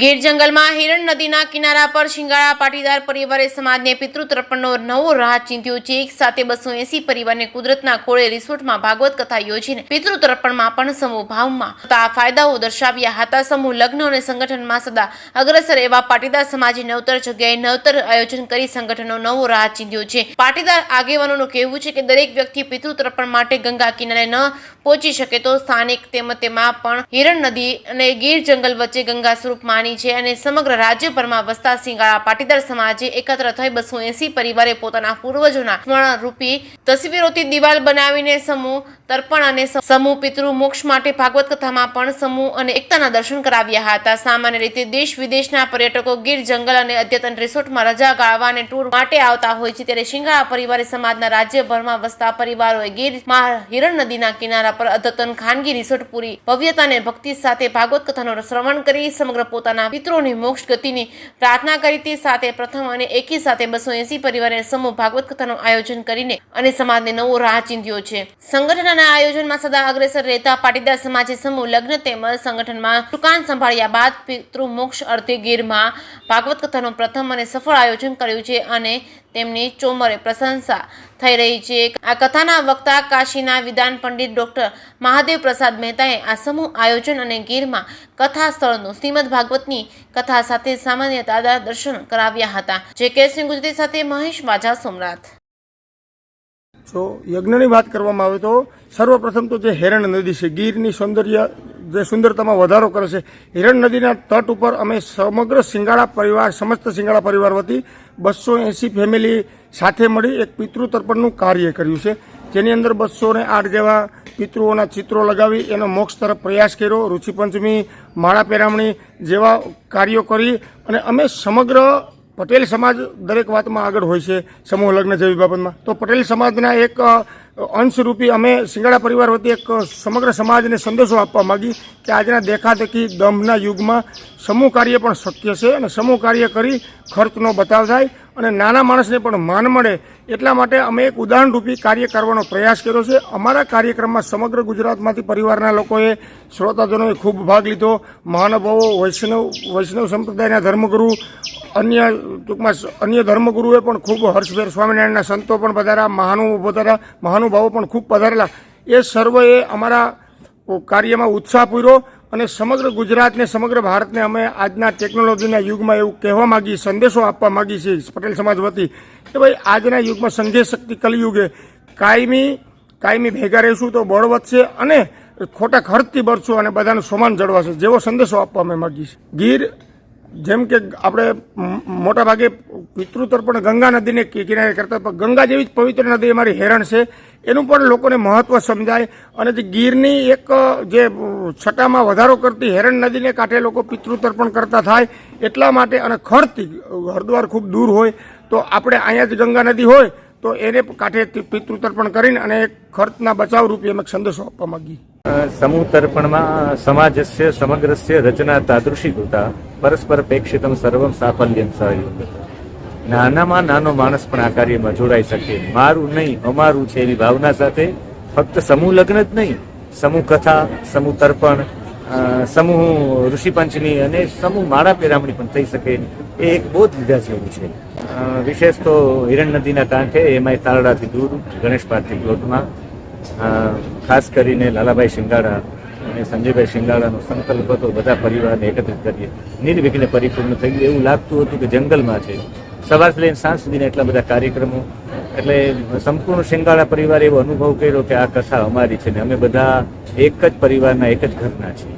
ગીર જંગલમાં હિરણ નદીના કિનારા પર શિંગાળા પાટીદાર પરિવારે સમાજને પિતૃતર્પણનો નવો રાહ ચીંધ્યો છે। એક સાથે 280 પરિવારને કુદરતના ખોળે રિસોર્ટમાં ભાગવત કથા યોજીને પિતૃતર્પણમાં પણ સમૂહ ભાવમાં થતા ફાયદાઓ દર્શાવ્યા હતા। સમૂહ લગ્ન અને સંગઠનમાં સદા અગ્રસર એવા પાટીદાર સમાજે નવતર જગ્યાએ નવતર આયોજન કરી સંગઠનનો નવો રાહ ચીંધ્યો છે। પાટીદાર આગેવાનોનું કહેવું છે કે દરેક વ્યક્તિ પિતૃતર્પણ માટે ગંગા કિનારે ન પહોંચી શકે તો સ્થાનિક તેમાં પણ હિરણ નદી અને ગીર જંગલ વચ્ચે ગંગા સ્વરૂપમાં અને સમગ્ર રાજ્યભરમાં વસતા શિંગાળા પાટીદાર સમાજે એકત્ર થઈ 280 પરિવારે પોતાના પૂર્વજોના સ્મરણરૂપી તસવીરોથી દિવાલ બનાવીને સમૂહ તર્પણ અને સમૂહ પિતૃ મોક્ષ માટે ભાગવત કથામાં પણ સમૂહ અને એકતાના દર્શન કરાવ્યા હતા। સામાન્ય રીતે દેશ વિદેશના પર્યટકો ગીર જંગલ અને અદ્યતન રિસોર્ટમાં રજા ગાળવા અને ટૂર માટે આવતા હોય છે, ત્યારે શિંગાળા પરિવારે સમાજના રાજ્યભરમાં વસતા પરિવારોએ ગીરમાં હિરણ નદીના કિનારા પર અદ્યતન ખાનગી રિસોર્ટ પૂરી ભવ્યતા અને ભક્તિ સાથે ભાગવત કથાનો શ્રવણ કરી સમગ્ર પોતાના પિતૃઓની મોક્ષ ગતિની પ્રાર્થના કરી। તે સાથે પ્રથમ અને એકી સાથે 280 પરિવારે સમૂહ ભાગવત કથાનું આયોજન કરીને અને સમાજને નવો રાહ ચીંધ્યો છે। સંગઠનના આયોજનમાં સદા અગ્રેસર રહેતા પાટીદાર સમાજે સમૂહ લગ્ન તેમજ સંગઠનમાં સુકાન સંભાળ્યા બાદ પિતૃ મોક્ષ અર્થે ગીરમાં ભાગવત કથાનું પ્રથમ અને સફળ આયોજન કર્યું છે અને તેમની ચોમરે પ્રશંસા થઈ રહી છે। આ કથાના વક્તા કાશીના વિદ્વાન પંડિત ડોક્ટર મહાદેવ પ્રસાદ મહેતાએ આ સમૂહ આયોજન અને ગીરમાં કથા સ્થળનું શ્રીમદ ભાગવતની કથા સાથે સામાન્ય દાદા દર્શન કરાવ્યા હતા। જે કે સિંહ ગુજરાતી સાથે મહેશ વાજા સોમનાથ। જો યજ્ઞની વાત કરવામાં આવે તો સર્વપ્રથમ તો જે હિરણ નદી છે, ગીરની સૌંદર્ય જે સુંદરતામાં વધારો કરે છે, હિરણ નદીના તટ ઉપર અમે સમગ્ર શિંગાળા પરિવાર, સમસ્ત શિંગાળા પરિવાર વતી 280 ફેમિલી સાથે મળી એક પિતૃતર્પણનું કાર્ય કર્યું છે, જેની અંદર 208 જેવા પિતૃઓના ચિત્રો લગાવી એનો મોક્ષ તરફ પ્રયાસ કર્યો। ઋષિપંચમી, માળા પેરામણી જેવા કાર્યો કરી અને અમે સમગ્ર પટેલ સમાજ દરેક વાતમાં આગળ હોય છે સમૂહ લગ્ન જેવી બાબતમાં, તો પટેલ સમાજના એક અંશરૂપી અમે શિંગાળા પરિવાર વતી એક સમગ્ર સમાજને સંદેશો આપવા માગી કે આજના દેખાદેખી દંભના યુગમાં સમૂહ કાર્ય પણ શક્ય છે અને સમૂહ કાર્ય કરી ખર્ચનો બચાવ થાય અને નાના માણસને પણ માન મળે, એટલા માટે અમે એક ઉદાહરણરૂપી કાર્ય કરવાનો પ્રયાસ કર્યો છે। અમારા કાર્યક્રમમાં સમગ્ર ગુજરાતમાંથી પરિવારના લોકોએ, શ્રોતાજનોએ ખૂબ ભાગ લીધો। મહાનુભાવો, વૈષ્ણવ સંપ્રદાયના ધર્મગુરુ, અન્ય ધર્મગુરુએ પણ ખૂબ, હર્ષભેર સ્વામિનારાયણના સંતો પણ પધાર્યા, મહાનુભાવો પણ ખૂબ પધારેલા। એ સર્વએ અમારા કાર્યમાં ઉત્સાહ પૂર્યો અને સમગ્ર ગુજરાતને, સમગ્ર ભારતને અમે આજના ટેકનોલોજીના યુગમાં એવું કહેવા માગી, સંદેશો આપવા માગી છે પટેલ સમાજ વતી કે ભાઈ આજના યુગમાં સંઘે શક્તિ કલયુગે કાયમી ભેગા રહીશું તો બળ વધશે અને ખોટા ખર્ચથી બચશું અને બધાનું સમાન જળવાશે, જેવો સંદેશો આપવા અમે માગીએ છીએ। ગીર જેમ કે આપણે મોટાભાગે પિતૃતર્પણ ગંગા નદીને કિનારે કરતા, પણ ગંગા જેવી જ પવિત્ર નદી અમારી હિરણ છે, એનું પણ લોકોને મહત્વ સમજાય અને જે ગીરની એક જે છટામાં વધારો કરતી હિરણ નદીને કાંઠે લોકો પિતૃતર્પણ કરતા થાય એટલા માટે, અને ખર્ચથી હરિદ્વાર ખૂબ દૂર હોય તો આપણે અહીંયા જ ગંગા નદી હોય તો એને કાંઠે પિતૃતર્પણ કરીને અને ખર્ચના બચાવ રૂપે અમે સંદેશો આપવા માંગીએ। સમૂહ તર્પણમાં સમાજસ્ય સમગ્રસ્ય રચના તાદૃશી કૃતા પરસ્પર પ્રેક્ષિતમ સર્વમ સાફલ્યમ સહયોગ। નાનામાં નાનો માણસ પણ આ કાર્યમાં જોડાઈ શકે, મારું નહીં અમારું છે એવી ભાવના સાથે ફક્ત સમૂહ લગ્ન જ નહીં, સમૂહ કથા, સમૂહ તર્પણ, સમૂહ ઋષિપંચમી અને સમૂહ માળા પેરામણી પણ થઈ શકે એ એક બોધ લીધા જેવું છે। વિશેષ તો હિરણ નદીના કાંઠે, એમાંય તારડાથી દૂર, ગણેશ પાર્ટી પ્લોટમાં ખાસ કરીને લાલાભાઈ શિંગાળા અને સંજયભાઈ શિંગાળાનો સંકલ્પ હતો બધા પરિવારને એકત્રિત કરીએ, નિર્વિઘ્ને પરિપૂર્ણ થઈ ગયું। એવું લાગતું હતું કે જંગલમાં છે, સવારથી લઈને સાંજ સુધીના એટલા બધા કાર્યક્રમો, એટલે સંપૂર્ણ શિંગાળા પરિવારે એવો અનુભવ કર્યો કે આ કથા અમારી છે ને અમે બધા એક જ પરિવારના, એક જ ઘરના છીએ।